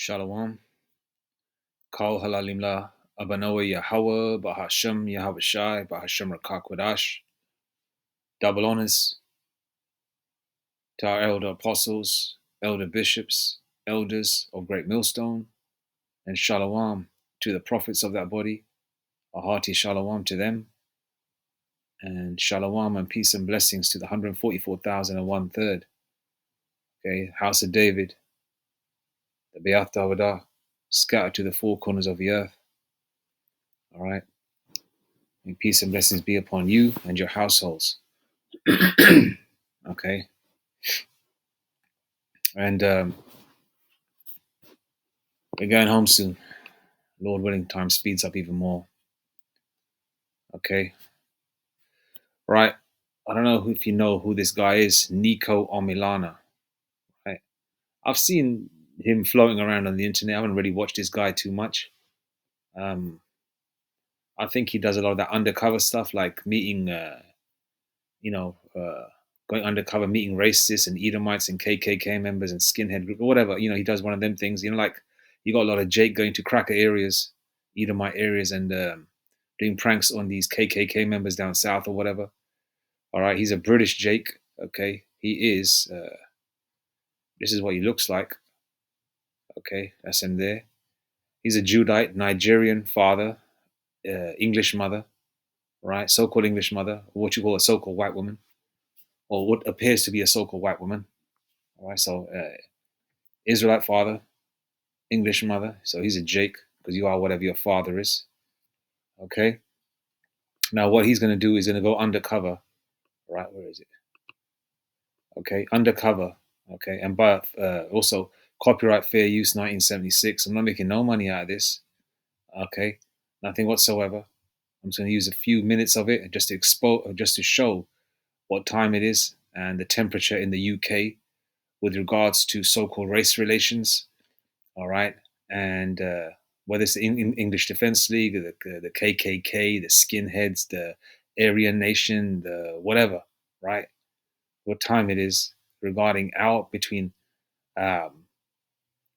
Shalom. Kal halalimla abanoa Yahweh Bahashem Yahweh Shai Bahashem Rakakwadash. Double honors to our elder apostles, elder bishops, elders of Great Millstone, and shalom to the prophets of that body. A hearty shalom to them, and shalom and peace and blessings to the 144,001 third. Okay, House of David, the Be'ath Dawadah, scattered to the four corners of the earth. All right. And peace and blessings be upon you and your households. Okay. And we're going home soon. Lord willing, time speeds up even more. Okay. Right. I don't know if you know who this guy is, Nico Omilana. Right. I've seen him floating around on the internet. I haven't really watched this guy too much. I think he does a lot of that undercover stuff, like meeting, going undercover, meeting racists and Edomites and KKK members and skinhead group or whatever. He does one of them things. Like you got a lot of Jake going to cracker areas, Edomite areas, and doing pranks on these KKK members down south or whatever. All right, he's a British Jake. Okay, he is. This is what he looks like. Okay, that's him there. He's a Judite, Nigerian father, English mother, right? So-called English mother, what you call a so-called white woman, or what appears to be a so-called white woman. All right, so Israelite father, English mother. So he's a Jake because you are whatever your father is. Okay. Now what he's going to do is going to go undercover. Right, where is it? Okay, undercover. Okay, and but also copyright fair use 1976. I'm not making no money out of this. Okay, nothing whatsoever. I'm just going to use a few minutes of it just to just to show what time it is and the temperature in the UK with regards to so-called race relations. All right, and whether it's the English Defense League, the KKK, the skinheads, the Aryan Nation, the whatever, right? What time it is regarding between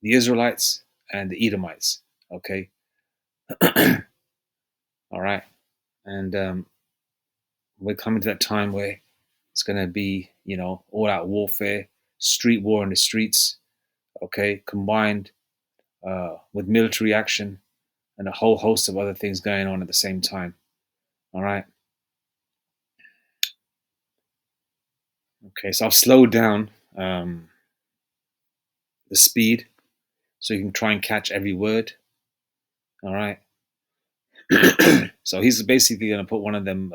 the Israelites and the Edomites. Okay, all right, and we're coming to that time where it's going to be, all-out warfare, street war in the streets. Okay, combined with military action and a whole host of other things going on at the same time. All right. Okay, so I've slowed down the speed so you can try and catch every word. All right. So he's basically going to put one of them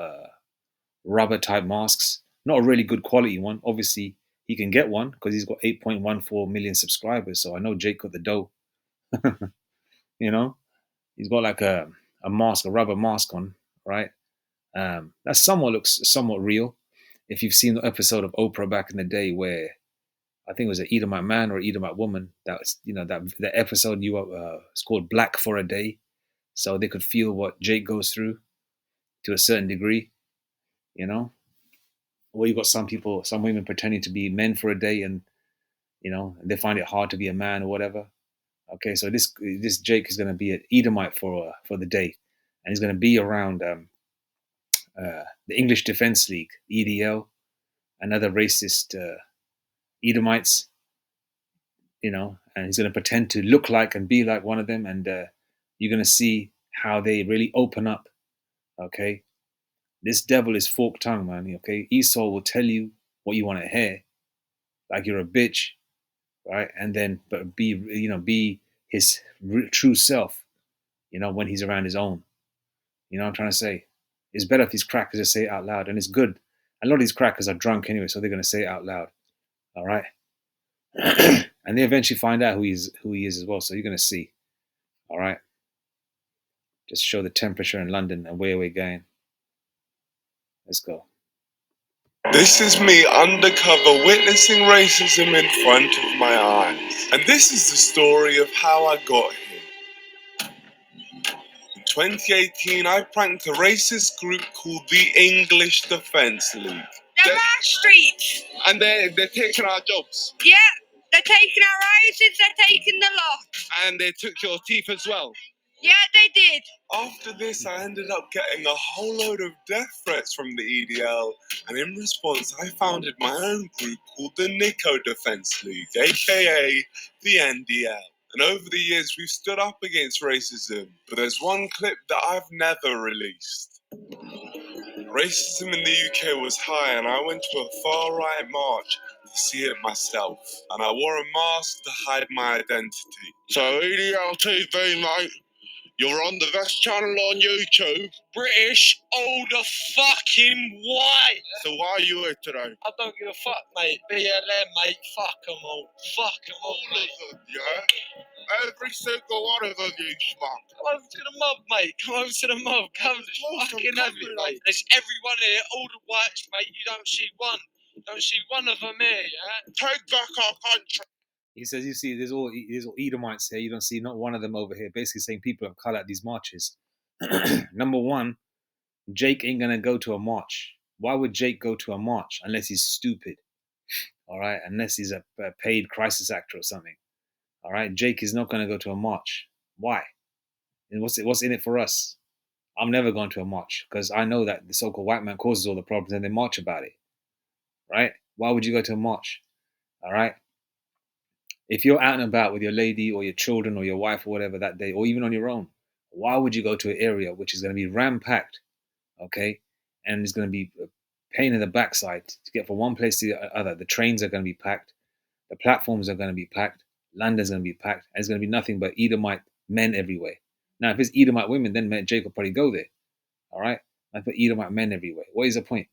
rubber type masks, not a really good quality one. Obviously, he can get one because he's got 8.14 million subscribers. So I know Jake got the dough. He's got like a mask, a rubber mask on, right? That looks somewhat real. If you've seen the episode of Oprah back in the day where I think it was an Edomite man or an Edomite woman, that was, that the episode it's called Black for a Day. So they could feel what Jake goes through to a certain degree, Or you got some women pretending to be men for a day and, they find it hard to be a man or whatever. Okay, so this Jake is going to be an Edomite for the day. And he's going to be around the English Defense League, EDL, and other racist Edomites, and he's going to pretend to look like and be like one of them, and you're going to see how they really open up. Okay, this devil is forked tongue, man. Okay, Esau will tell you what you want to hear, like you're a bitch, right? And then, but be his true self, when he's around his own. You know what I'm trying to say? It's better if these crackers just say it out loud, and it's good. A lot of these crackers are drunk anyway, so they're going to say it out loud. All right. And they eventually find out who he is as well. So you're going to see. All right. Just show the temperature in London and where we're going. Let's go. This is me undercover witnessing racism in front of my eyes. And this is the story of how I got here. In 2018, I pranked a racist group called the English Defense League. They're rac3. And they're taking our jobs. Yeah. They're taking our houses, they're taking the lot. And they took your teeth as well. Yeah, they did. After this, I ended up getting a whole load of death threats from the EDL, and in response, I founded my own group called the Nico Defense League, aka the NDL. And over the years, we've stood up against racism, but there's one clip that I've never released. Racism in the UK was high, and I went to a far-right march to see it myself. And I wore a mask to hide my identity. So EDL TV, mate, you're on the best channel on YouTube. British, older fucking white. So why are you here today? I don't give a fuck, mate. BLM, mate. Fuck them all. Fuck them all, mate. All of them, yeah? Every single one of them, you schmuck. Come over to the mob, mate. Come over to the mob. Come fucking have it, mate. There's everyone here, all the whites, mate. You don't see one. You don't see one of them here, yeah? Take back our country. He says, you see, there's all Edomites here. You don't see not one of them over here. Basically saying people of color at these marches. Number one, Jake ain't going to go to a march. Why would Jake go to a march unless he's stupid? All right. Unless he's a paid crisis actor or something. All right. Jake is not going to go to a march. Why? And what's in it for us? I'm never going to a march because I know that the so-called white man causes all the problems and they march about it. Right? Why would you go to a march? All right. If you're out and about with your lady or your children or your wife or whatever that day, or even on your own, why would you go to an area which is going to be ram-packed, okay, and it's going to be a pain in the backside to get from one place to the other? The trains are going to be packed, the platforms are going to be packed, London's going to be packed, and it's going to be nothing but Edomite men everywhere. Now, if it's Edomite women, then Jake will probably go there, all right? I put Edomite men everywhere. What is the point?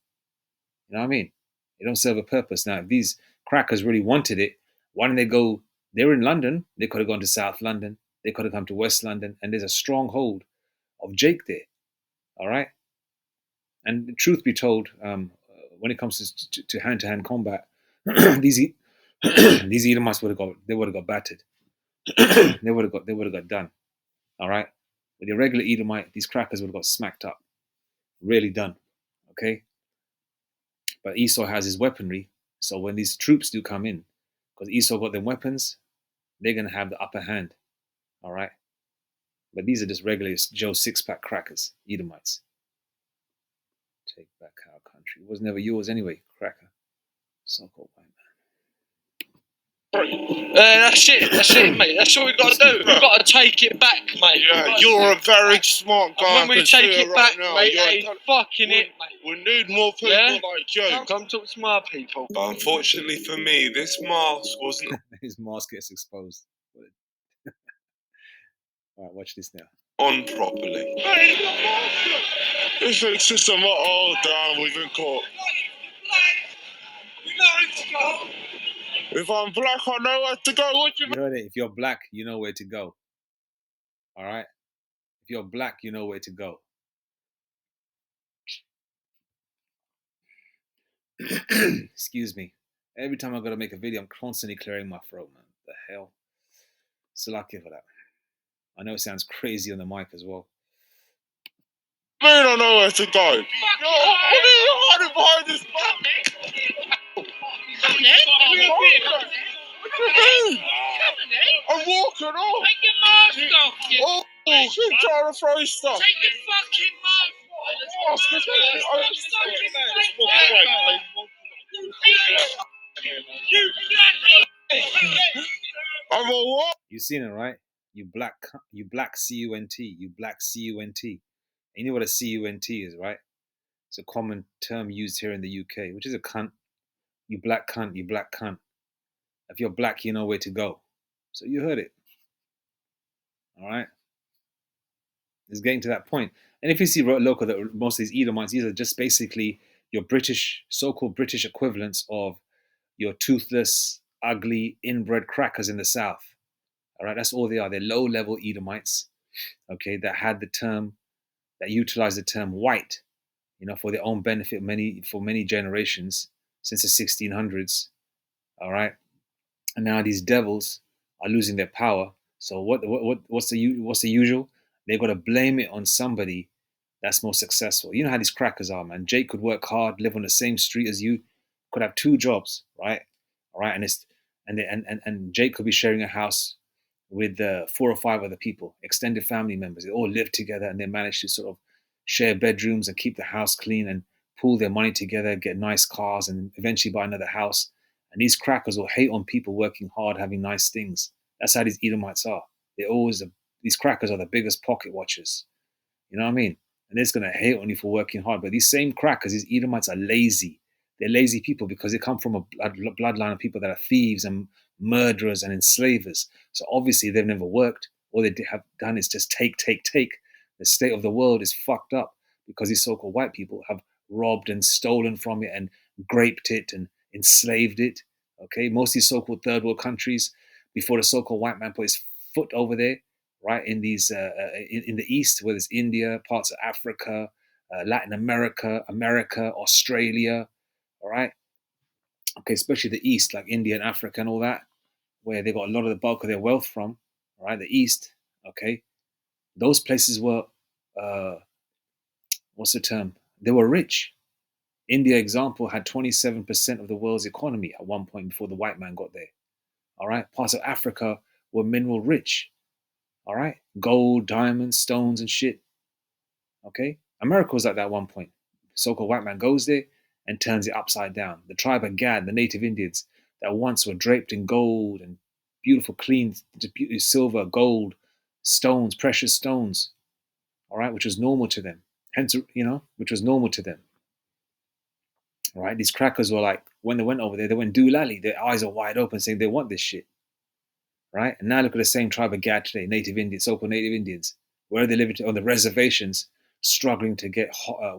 You know what I mean? It don't serve a purpose. Now, if these crackers really wanted it, why didn't they go? They're in London. They could have gone to South London. They could have come to West London. And there's a stronghold of Jake there. All right. And truth be told, when it comes to hand-to-hand combat, these these Edomites would have got battered. they would have got done. All right. With your regular Edomite, these crackers would have got smacked up. Really done. Okay. But Esau has his weaponry. So when these troops do come in, because Esau got them weapons, they're going to have the upper hand. All right. But these are just regular Joe six-pack crackers, Edomites. Take back our country. It was never yours anyway, cracker. So-called white man. That's it, mate. That's all we've got to do. We've got to take it back, mate. Yeah, you're a very smart guy. And when we take it back, mate, that is fucking it, mate. We need more people like you. Come talk to my people. But unfortunately for me, this mask wasn't... His mask gets exposed. All right, watch this now. On properly. This is just a oh damn, we've been caught. If I'm black, I know where to go. What you heard it. If you're black, you know where to go. All right. If you're black, you know where to go. Excuse me. Every time I gotta make a video, I'm constantly clearing my throat, man. The hell. So lucky for that. I know it sounds crazy on the mic as well. I don't know where to go. What are you hiding behind this back? I'm walking off. Take your mask off, you. Oh, she's trying to throw stuff. Take your fucking mask off. I'm a what? You seen it, right? You black cunt. You black C-U-N-T. You black C-U-N-T. And you know what a C-U-N-T is, right? It's a common term used here in the UK, which is a cunt. You black cunt, you black cunt. If you're black, you know where to go. So you heard it. All right? It's getting to that point. And if you see local, that most of these Edomites, these are just basically your British, so-called British equivalents of your toothless, ugly, inbred crackers in the South. All right? That's all they are. They're low-level Edomites, okay, that had the term, that utilized the term white, for their own benefit for many generations since the 1600s. All right? And now these devils are losing their power. So what's the usual? They've got to blame it on somebody that's more successful. You know how these crackers are, man. Jake could work hard, live on the same street as you, could have 2 jobs, right? All right, and Jake could be sharing a house with 4 or 5 other people, extended family members. They all live together and they manage to sort of share bedrooms and keep the house clean and pool their money together, get nice cars, and eventually buy another house. And these crackers will hate on people working hard, having nice things. That's how these Edomites are. They're always these crackers are the biggest pocket watchers. You know what I mean? And they're just gonna hate on you for working hard. But these same crackers, these Edomites are lazy. They're lazy people because they come from a bloodline of people that are thieves and murderers and enslavers. So obviously they've never worked. All they have done is just take, take, take. The state of the world is fucked up because these so-called white people have robbed and stolen from it and graped it and enslaved it. Okay, most of these so-called third world countries, before the so-called white man put his foot over there, right, in these in the east, whether it's India, parts of Africa, Latin America, Australia, all right, okay, especially the east, like India and Africa and all that, where they got a lot of the bulk of their wealth from, all right, the east, okay, those places were, uh, what's the term? They were rich. India, example, had 27% of the world's economy at one point before the white man got there. All right, parts of Africa were mineral rich. All right, gold, diamonds, stones, and shit. Okay, America was like that at one point. So-called white man goes there and turns it upside down. The tribe of Gad, the native Indians that once were draped in gold and beautiful, clean, silver, gold, stones, precious stones. All right, which was normal to them. Hence, which was normal to them. All right, these crackers were like, when they went over there, they went doolally. Their eyes are wide open, saying they want this shit. Right, and now look at the same tribe of Gad today, native Indians, so-called native Indians, where they live on the reservations, struggling to get hot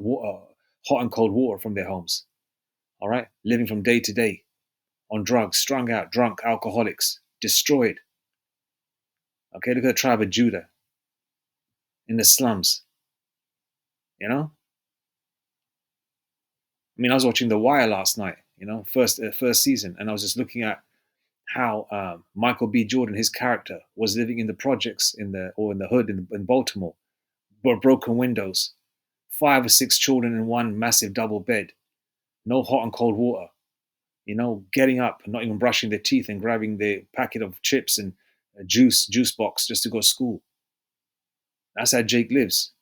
and cold water from their homes. All right, living from day to day on drugs, strung out, drunk, alcoholics, destroyed. Okay, look at the tribe of Judah in the slums. You know, I mean, I was watching The Wire last night. First season, and I was just looking at how Michael B. Jordan, his character, was living in the projects in the hood in Baltimore, broken windows, 5 or 6 children in one massive double bed, no hot and cold water, getting up, not even brushing their teeth and grabbing their packet of chips and a juice box just to go to school. That's how Jake lives.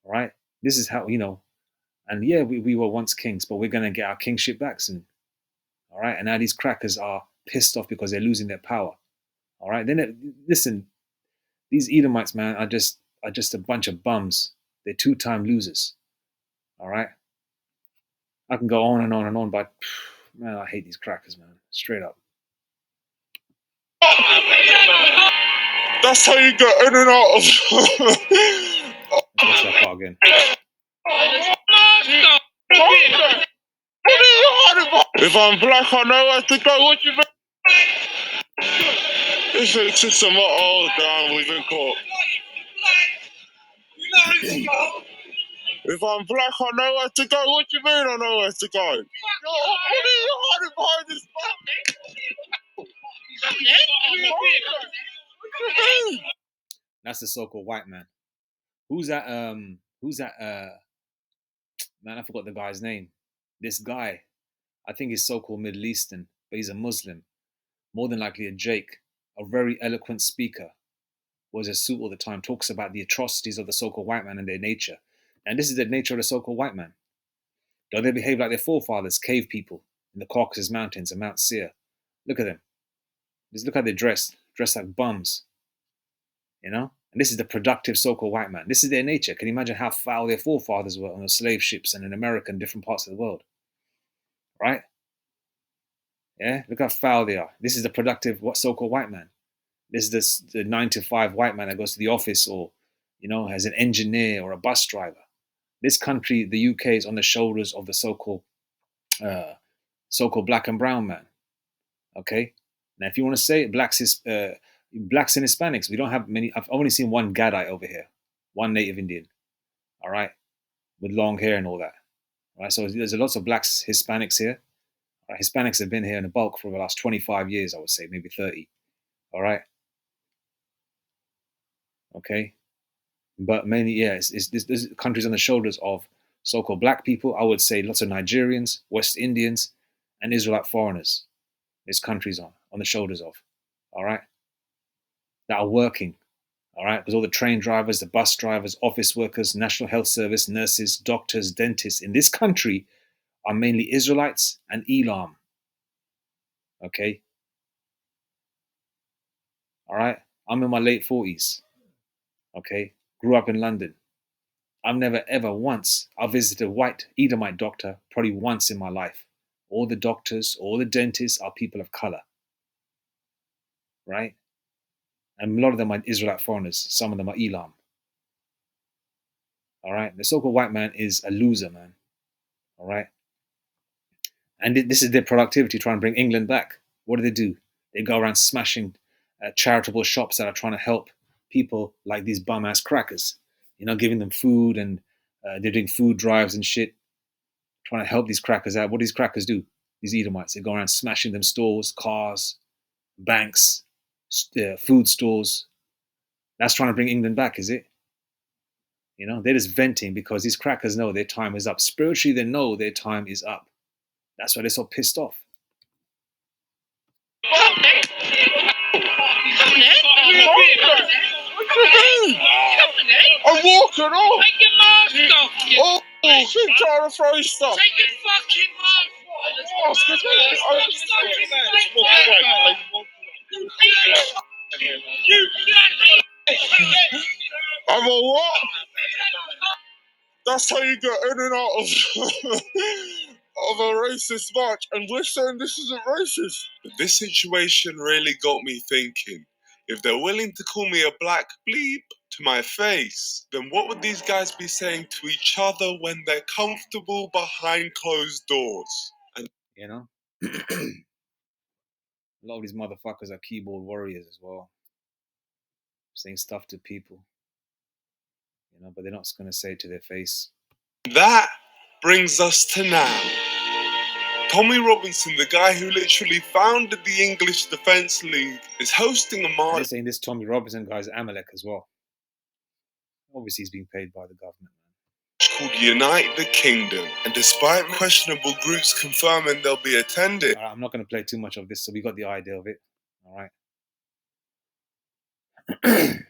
All right. This is how, and yeah, we were once kings, but we're going to get our kingship back soon. All right. And now these crackers are pissed off because they're losing their power. All right. Listen, these Edomites, man, are just a bunch of bums. They're 2-time losers. All right. I can go on and on and on, but man, I hate these crackers, man. Straight up. That's how you get in and out of. Let's watch that part again. If I'm black, I know where to go. What you mean? If it's just some down, we've been caught. If I'm black, I know where to go. What you mean I know where to go? What are you hiding behind this back? That's the so-called white man. Who's that? Man, I forgot the guy's name. This guy, I think he's so-called Middle Eastern, but he's a Muslim. More than likely a Jake, a very eloquent speaker. Wears a suit all the time, talks about the atrocities of the so-called white man and their nature. And this is the nature of the so-called white man. Don't they behave like their forefathers, cave people, in the Caucasus Mountains and Mount Seir? Look at them. Just look how they're dressed like bums. And this is the productive so-called white man. This is their nature. Can you imagine how foul their forefathers were on the slave ships and in America and different parts of the world? Right? Yeah, look how foul they are. This is the productive so-called white man. This is the 9 to 5 white man that goes to the office or, as an engineer or a bus driver. This country, the UK, is on the shoulders of the so-called black and brown man. Okay? Now, if you want to say it, blacks and Hispanics, we don't have many. I've only seen one Gadite over here, one native Indian, all right, with long hair and all that. All right, so there's lots of blacks, Hispanics here. All right, Hispanics have been here in the bulk for the last 25 years, I would say, maybe 30. All right. Okay. But mainly, yeah, there's countries on the shoulders of so-called black people. I would say lots of Nigerians, West Indians, and Israelite foreigners. this country's on the shoulders of, all right, that are working, all right, because all the train drivers, the bus drivers, office workers, National Health Service, nurses, doctors, dentists in this country are mainly Israelites and Elam, okay, all right. I'm in my late 40s, okay, grew up in London. I've never ever once, I visited a white Edomite doctor probably once in my life. All the doctors, all the dentists are people of color, right? And a lot of them are Israelite foreigners. Some of them are Elam, all right? The so-called white man is a loser, man, all right? And this is their productivity, trying to bring England back. What do? They go around smashing charitable shops that are trying to help people like these bum-ass crackers, giving them food, and they're doing food drives and shit, trying to help these crackers out. What do these crackers do? These Edomites, they go around smashing them stores, cars, banks, food stores. That's trying to bring England back, is it? They're just venting because these crackers know their time is up. Spiritually, they know their time is up. That's why they're so pissed off. I'm walking off. Take your mask off, you Oh, keep trying to throw stuff. Take your fucking mask off. You I'm a what? That's how you get in and out of of a racist march. And we're saying this isn't racist. But this situation really got me thinking. If they're willing to call me a black bleep to my face, then what would these guys be saying to each other when they're comfortable behind closed doors? And A lot of these motherfuckers are keyboard warriors as well, saying stuff to people, but they're not going to say it to their face. that brings us to now. Tommy Robinson, the guy who literally founded the English Defence League, is hosting a And march they're saying this Tommy Robinson guy is Amalek as well. Obviously, he's being paid by the government. called Unite the Kingdom, and despite questionable groups confirming they'll be attending, All right, I'm not going to play too much of this, so we got the idea of it. All right. Okay.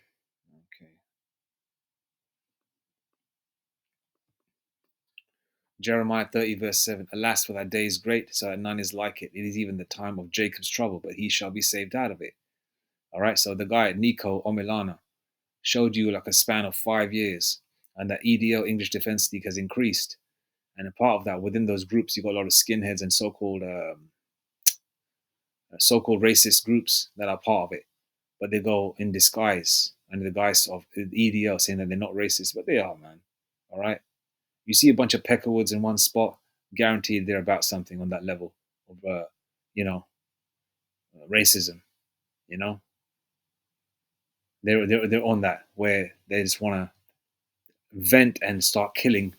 Jeremiah 30, verse 7. Alas, for that day is great, so that none is like it. It is even the time of Jacob's trouble, but he shall be saved out of it. All right, so the guy, Nico Omilana, showed you like a span of 5 years, and that EDL, English Defense League, has increased. And a part of that, within those groups, you got a lot of skinheads and so-called racist groups that are part of it, but they go in disguise under the guise of EDL, saying that they're not racist, but they are, man. All right. You see a bunch of peckerwoods in one spot, guaranteed they're about something on that level of, racism. You know, they're on that where they just want to vent and start killing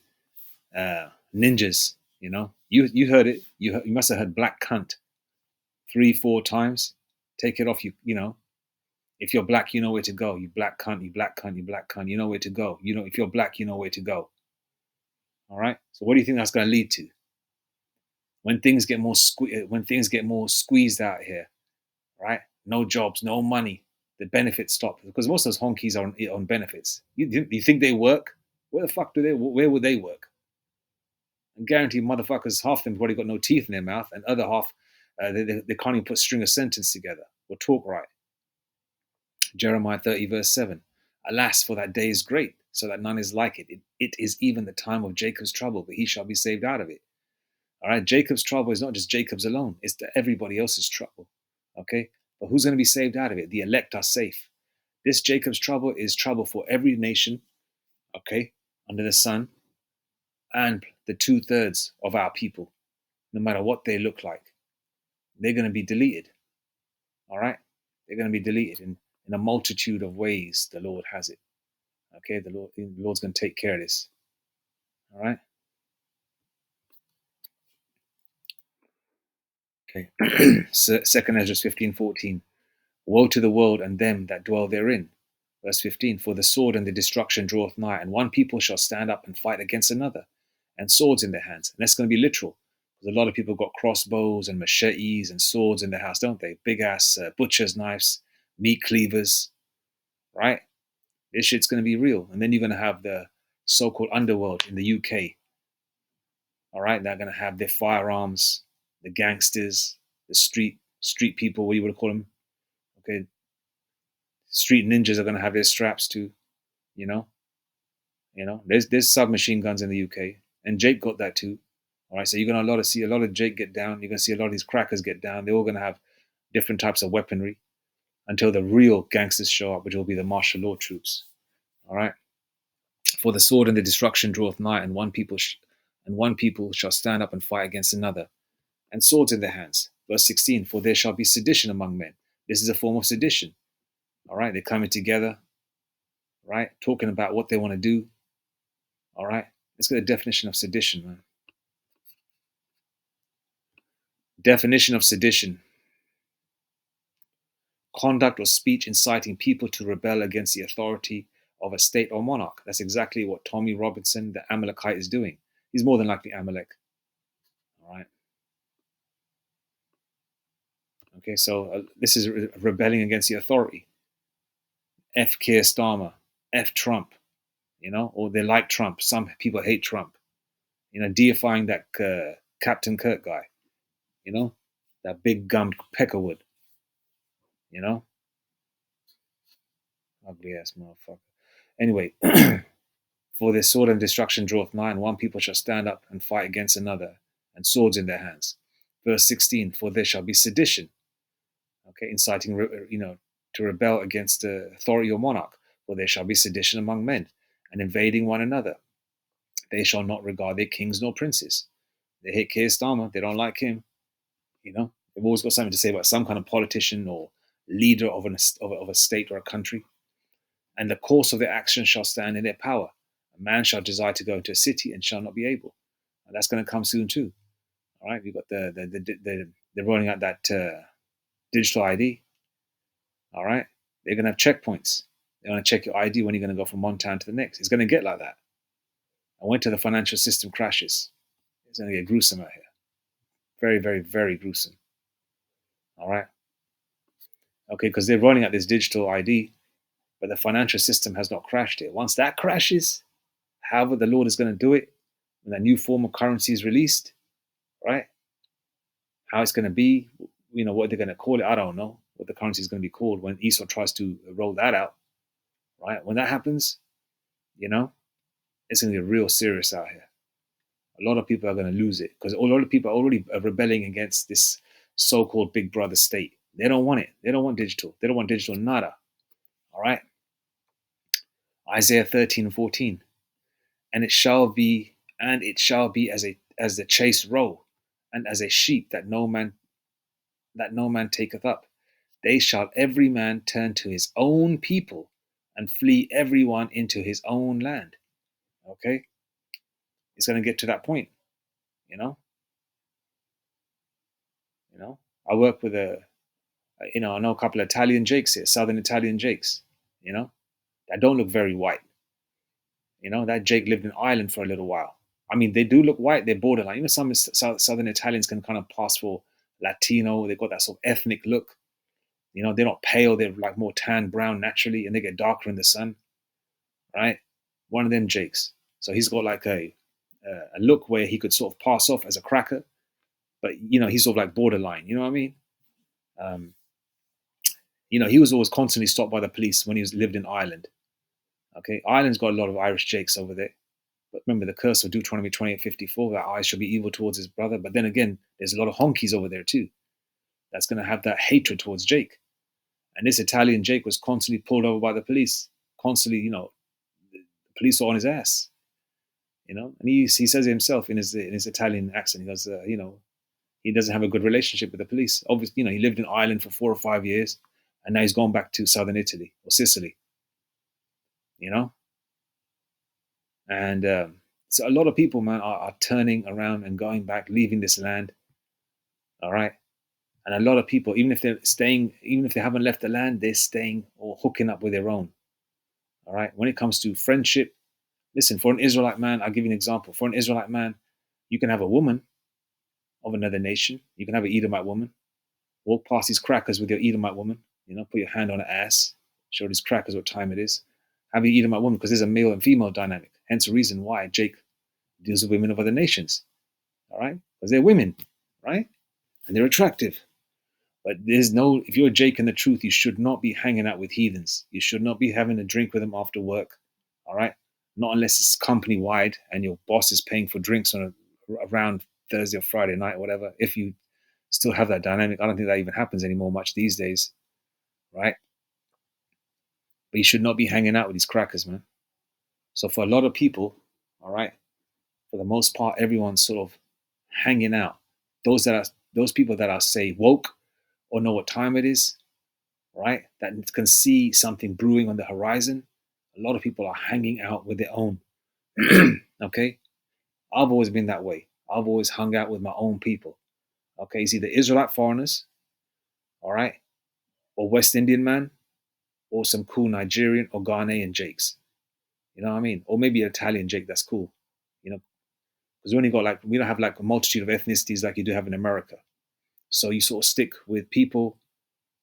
ninjas. You heard it. You must have heard black cunt 3-4 times. Take it off. If you're black, you know where to go. You black cunt. You black cunt. You black cunt. You know where to go. If you're black, you know where to go. All right. So what do you think that's going to lead to? When things get more squeezed out here, right? No jobs, no money. The benefits stop because most of those honkies are on benefits. You think they work? Where the fuck where would they work? And guarantee motherfuckers, half of them probably got no teeth in their mouth, and other half they can't even put string a sentence together or talk right. Jeremiah 30 verse 7. Alas, for that day is great, so that none is like it. It is even the time of Jacob's trouble, but he shall be saved out of it. All right, Jacob's trouble is not just Jacob's alone; it's everybody else's trouble. Okay, but who's going to be saved out of it? The elect are safe. This Jacob's trouble is trouble for every nation, okay, under the sun, and the 2/3 of our people, no matter what they look like. They're going to be deleted. All right, they're going to be deleted in a multitude of ways. The Lord has it. Okay, the Lord's going to take care of this. All right. Okay. Second Ezra 15:14. Woe to the world and them that dwell therein. Verse 15. For the sword and the destruction draweth nigh, and one people shall stand up and fight against another, and swords in their hands. And that's going to be literal, Because a lot of people got crossbows and machetes and swords in their house, don't they? Big ass butcher's knives, meat cleavers, right? This shit's going to be real. And then you're going to have the so-called underworld in the UK, all right? They're going to have their firearms, the gangsters, the street people, what you would call them, okay? Street ninjas are going to have their straps too, you know? There's submachine guns in the UK, and Jake got that too. All right, so you're gonna see a lot of Jake get down. You're gonna see a lot of these crackers get down. They're all gonna have different types of weaponry until the real gangsters show up, which will be the martial law troops. All right. For the sword and the destruction draweth nigh, and one people shall stand up and fight against another, and swords in their hands. Verse 16. For there shall be sedition among men. This is a form of sedition. All right, they're coming together, right, talking about what they want to do. All right, let's get a definition of sedition, man. Definition of sedition: conduct or speech inciting people to rebel against the authority of a state or monarch. That's exactly what Tommy Robinson, the Amalekite, is doing. He's more than likely Amalek. All right. Okay, so this is rebelling against the authority. F. Keir Starmer, F. Trump, or they like Trump. Some people hate Trump. Deifying that Captain Kirk guy. That big gummed peckerwood. Ugly ass motherfucker. Anyway, for this sword and destruction draweth nigh, and one people shall stand up and fight against another, and swords in their hands. Verse 16, for there shall be sedition, okay, inciting, to rebel against the authority or monarch. For there shall be sedition among men, and invading one another. They shall not regard their kings nor princes. They hate Keir Starmer. They don't like him. They've always got something to say about some kind of politician or leader of a state or a country. And the course of their action shall stand in their power. A man shall desire to go into a city and shall not be able. And that's going to come soon too. All right, we've got they're rolling out that digital ID. All right, they're going to have checkpoints. They're going to check your ID when you're going to go from one town to the next. It's going to get like that. And wait till the financial system crashes. It's going to get gruesome out here. Very, very, very gruesome. All right. Okay, because they're rolling out this digital ID, but the financial system has not crashed yet. Once that crashes, however the Lord is going to do it, when that new form of currency is released, right? How it's going to be, what they're going to call it, I don't know what the currency is going to be called when Esau tries to roll that out, right? When that happens, it's going to get real serious out here. A lot of people are going to lose it because a lot of people are already rebelling against this so-called big brother state. They don't want it. They don't want digital. They don't want digital nada. All right. Isaiah 13:14. And it shall be as the chase roe, and as a sheep that no man taketh up. They shall every man turn to his own people, and flee everyone into his own land. Okay? It's going to get to that point, you know? I work with I know a couple of Italian Jakes here, Southern Italian Jakes, that don't look very white. That Jake lived in Ireland for a little while. I mean, they do look white. They're borderline. Some Southern Italians can kind of pass for Latino. They've got that sort of ethnic look. They're not pale. They're like more tan brown naturally, and they get darker in the sun, right? One of them Jakes. So he's got like a look where he could sort of pass off as a cracker, but he's sort of like borderline. You know what I mean? He was always constantly stopped by the police when he lived in Ireland. Okay, Ireland's got a lot of Irish Jakes over there. But remember the curse of Deuteronomy 28:54, that eye shall be evil towards his brother. But then again, there's a lot of honkies over there too. That's going to have that hatred towards Jake. And this Italian Jake was constantly pulled over by the police. Constantly, the police were on his ass. And he says it himself in his Italian accent. He goes, he doesn't have a good relationship with the police. Obviously, he lived in Ireland for 4 or 5 years, and now he's gone back to southern Italy or Sicily. And so a lot of people, man, are turning around and going back, leaving this land. All right. And a lot of people, even if they haven't left the land, they're staying or hooking up with their own. All right. When it comes to friendship, listen, for an Israelite man, I'll give you an example. For an Israelite man, you can have a woman. of another nation. You can have an Edomite woman. Walk past these crackers with your Edomite woman. Put your hand on her ass. Show these crackers what time it is. Have your Edomite woman, because there's a male and female dynamic. Hence the reason why Jake deals with women of other nations. All right? Because they're women, right? And they're attractive. But if you're Jake in the truth, you should not be hanging out with heathens. You should not be having a drink with them after work. All right? Not unless it's company wide and your boss is paying for drinks around Thursday or Friday night, or whatever. If you still have that dynamic, I don't think that even happens anymore much these days, right? But you should not be hanging out with these crackers, man. So for a lot of people, all right, for the most part, everyone's sort of hanging out. Those people that are, say, woke or know what time it is, right? That can see something brewing on the horizon. A lot of people are hanging out with their own. Okay? I've always been that way. I've always hung out with my own people. Okay, it's either Israelite foreigners, all right, or West Indian man, or some cool Nigerian or Ghanaian Jakes. You know what I mean? Or maybe an Italian Jake that's cool. Because we don't have like a multitude of ethnicities like you do have in America. So you sort of stick with people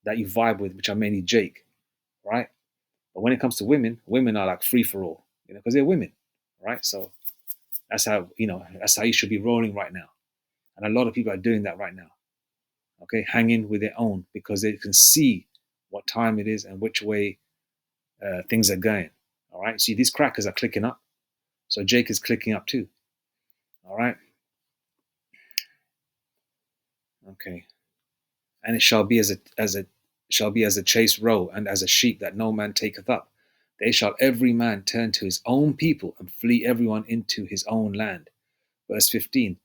that you vibe with, which are mainly Jake, right? But when it comes to women, women are like free for all, because they're women, right? So that's how you should be rolling right now. And a lot of people are doing that right now. Okay, hanging with their own because they can see what time it is and which way things are going. All right. See, these crackers are clicking up. So Jake is clicking up too. All right. Okay. And it shall be as a chase roe, and as a sheep that no man taketh up. They shall every man turn to his own people, and flee everyone into his own land. Verse 15.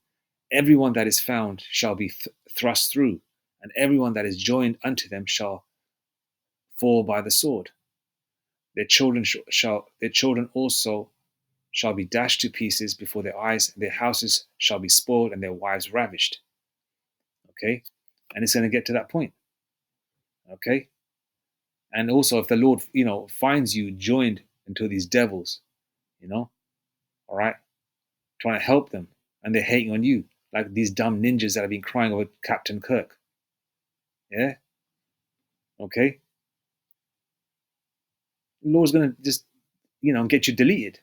Everyone that is found shall be thrust through, and everyone that is joined unto them shall fall by the sword. Their children also shall be dashed to pieces before their eyes, and their houses shall be spoiled, and their wives ravished. Okay? And it's going to get to that point. Okay? And also, if the Lord, finds you joined into these devils, all right, trying to help them, and they're hating on you, like these dumb ninjas that have been crying over Captain Kirk. Yeah? Okay? The Lord's going to just, get you deleted,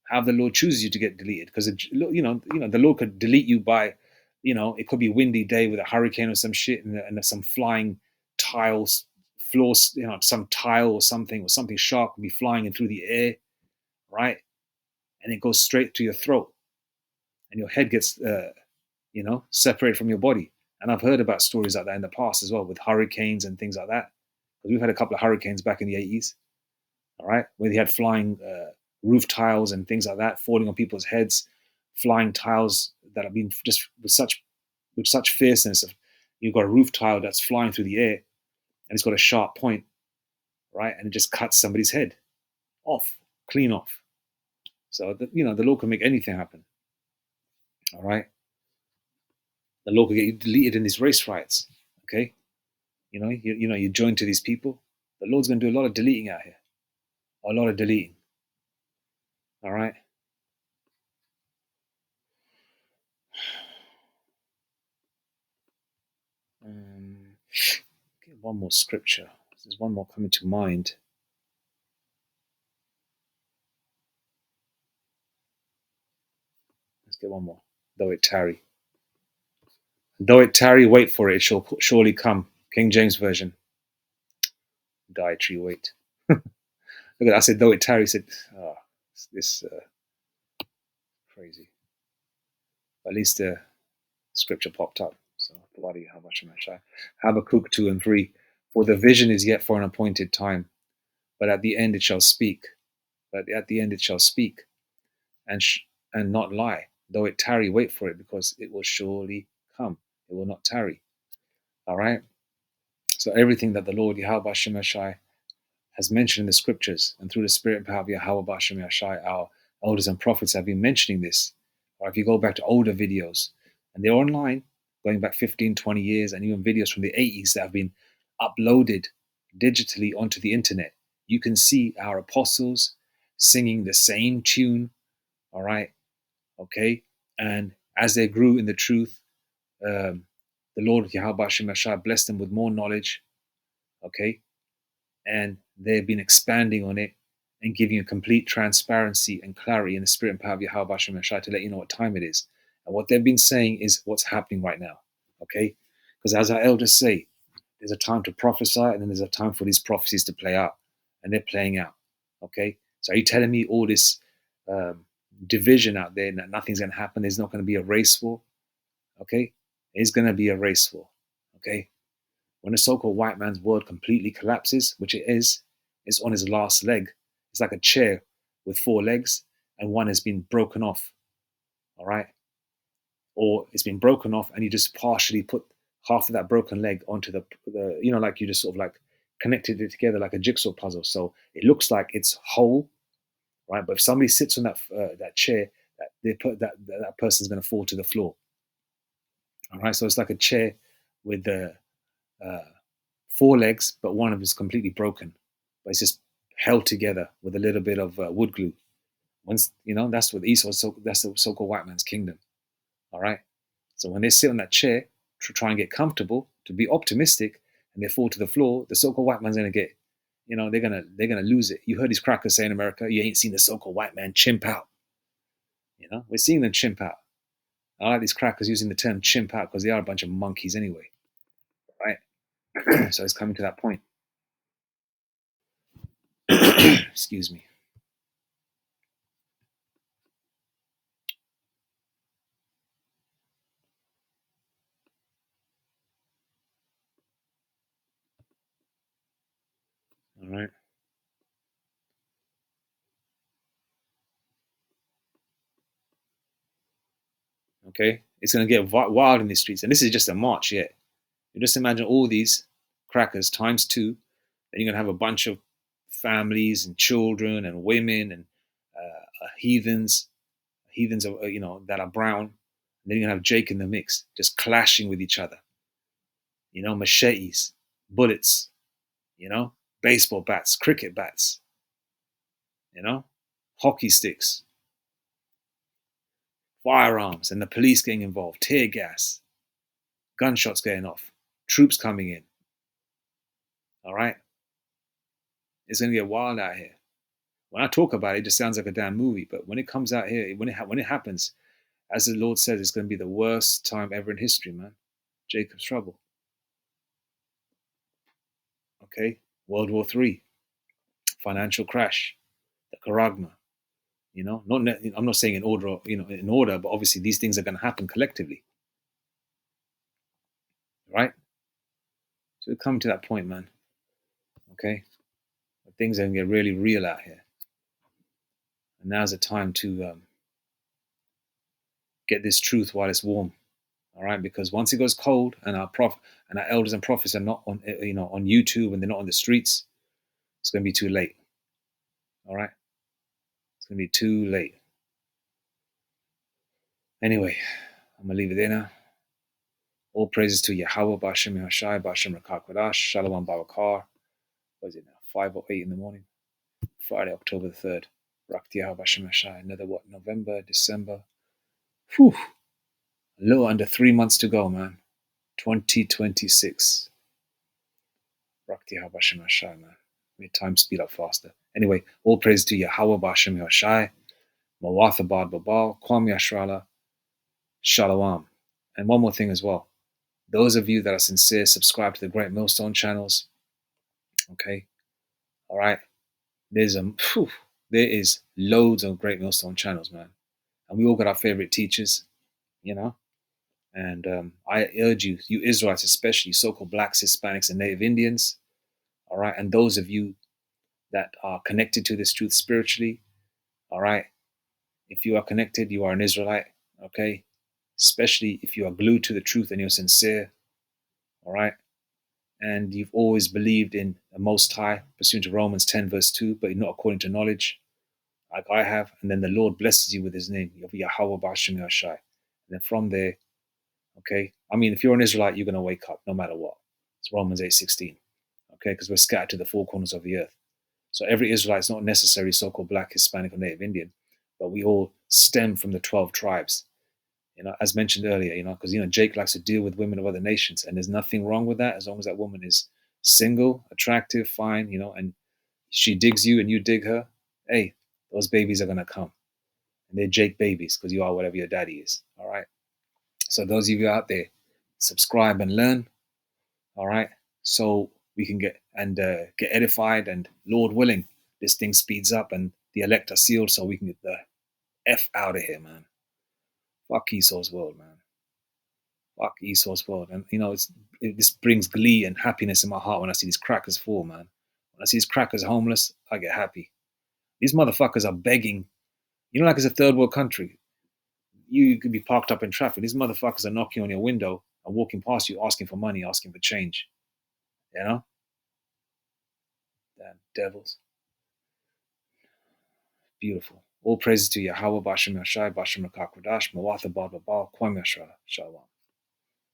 how the Lord chooses you to get deleted. Because, the Lord could delete you by, it could be a windy day with a hurricane or some shit and some flying tiles, floors, some tile or something sharp will be flying in through the air, right? And it goes straight to your throat and your head gets, separated from your body. And I've heard about stories like that in the past as well, with hurricanes and things like that. Because we've had a couple of hurricanes back in the 80s, all right, where they had flying roof tiles and things like that falling on people's heads, flying tiles that have been just with such fierceness. You've got a roof tile that's flying through the air and it's got a sharp point, right, and it just cuts somebody's head off, clean off. So the Lord can make anything happen. All right, the Lord can get you deleted in these race riots. Okay, you join to these people. The Lord's going to do a lot of deleting out here, a lot of deleting. All right. Get one more scripture. There's one more coming to mind. Let's get one more. Though it tarry. Though it tarry, wait for it. It shall surely come. King James Version. Dietary wait. Look at that. I said, though it tarry. Said, oh, this crazy. At least the scripture popped up. So, bloody, how much am I shy? Habakkuk 2 and 3. For the vision is yet for an appointed time, but at the end it shall speak. And not lie. Though it tarry, wait for it, because it will surely come. It will not tarry. All right? So everything that the Lord Yahweh Shem Yashai has mentioned in the scriptures, and through the Spirit and power of Yahweh Shem Yashai, our elders and prophets have been mentioning this. Or if you go back to older videos, and they're online, going back 15, 20 years, and even videos from the 80s that have been uploaded digitally onto the internet, you can see our apostles singing the same tune, all right, okay, and as they grew in the truth, the Lord Yahweh Shemashah blessed them with more knowledge, okay? And they've been expanding on it and giving you complete transparency and clarity in the spirit and power of Yahweh Shemashah to let you know what time it is. And what they've been saying is what's happening right now, okay? Because as our elders say, there's a time to prophesy and then there's a time for these prophecies to play out. And they're playing out, okay? So are you telling me all this division out there, that nothing's going to happen, there's not going to be a race war, okay? There's going to be a race war, okay? When the so-called white man's world completely collapses, which it is, it's on his last leg. It's like a chair with 4 legs and one has been broken off, all right? Or it's been broken off and you just partially put half of that broken leg onto the like you just sort of like connected it together like a jigsaw puzzle. So it looks like it's whole, right? But if somebody sits on that chair, that person's going to fall to the floor. All right, so it's like a chair with the 4 legs, but one of them is completely broken, but it's just held together with a little bit of wood glue. Once that's what Esau. So that's the so-called white man's kingdom. All right. So when they sit on that chair to try and get comfortable, to be optimistic, and they fall to the floor, the so-called white man's gonna get, they're gonna lose it. You heard these crackers say in America, you ain't seen the so-called white man chimp out. We're seeing them chimp out. I like these crackers using the term chimp out because they are a bunch of monkeys anyway, right? So it's coming to that point. Excuse me. All right. Okay. It's going to get wild in these streets. And this is just a march yet. You just imagine all these crackers times 2. Then you're going to have a bunch of families and children and women and heathens that are brown. And then you're going to have Jake in the mix, just clashing with each other. Machetes, bullets, baseball bats, cricket bats, hockey sticks, firearms, and the police getting involved, tear gas, gunshots going off, troops coming in. All right? It's going to get wild out here. When I talk about it, it just sounds like a damn movie. But when it comes out here, when it happens, as the Lord says, it's going to be the worst time ever in history, man. Jacob's trouble. Okay? World War III, financial crash, the charagma. I'm not saying in order, but obviously these things are going to happen collectively, right? So we come to that point, man. Okay, but things are going to get really real out here, and now's the time to get this truth while it's warm. All right, because once it goes cold, and our elders and prophets are not on on YouTube and they're not on the streets, it's going to be too late. All right, it's going to be too late. Anyway, I'm gonna leave it there now. All praises to Yahweh, Bashem Yahshai, Bashem Rakak Shalom Babakar. What is it now? 5:08 in the morning. Friday, October the 3rd. rac3 Bashem Yahshai. Another November, December. Whew. A little under 3 months to go, man. 2026. rac3 Bashem Yahshai, man. May time speed up faster. Anyway, all praise to Yahweh, Bashem Yahshai. Mawatha Bad Babal, Kwam Yashrala, Shalom. And one more thing as well. Those of you that are sincere, subscribe to the Great Millstone channels. Okay? All right? There is loads of Great Millstone channels, man. And we all got our favorite teachers, And I urge you, you Israelites especially, so-called blacks, Hispanics, and Native Indians, all right? And those of you that are connected to this truth spiritually, all right? If you are connected, you are an Israelite, okay? Especially if you are glued to the truth and you're sincere, all right? And you've always believed in the Most High, pursuant to Romans 10, verse 2, but not according to knowledge, like I have. And then the Lord blesses you with his name, Yahweh B'Hashem Yahshai. And then from there, okay, I mean, if you're an Israelite, you're going to wake up no matter what. It's Romans 8:16, okay, because we're scattered to the four corners of the earth. So every Israelite is not necessarily so-called black, Hispanic, or Native Indian, but we all stem from the 12 tribes. As mentioned earlier, because Jake likes to deal with women of other nations, and there's nothing wrong with that as long as that woman is single, attractive, fine, and she digs you and you dig her. Hey, those babies are gonna come, and they're Jake babies because you are whatever your daddy is. All right. So those of you out there, subscribe and learn. All right. So we can get edified, and Lord willing, this thing speeds up and the elect are sealed, so we can get the f out of here, man. Fuck Esau's world, man. Fuck Esau's world. And this brings glee and happiness in my heart when I see these crackers fall, man. When I see these crackers homeless, I get happy. These motherfuckers are begging. Like it's a third world country. You could be parked up in traffic. These motherfuckers are knocking on your window and walking past you, asking for money, asking for change. Damn devils. Beautiful. All praises to Yahweh, Bashem Yashai, Bashem Rakakwadash, Mawatha Baba Kwam Yashra, Shalom.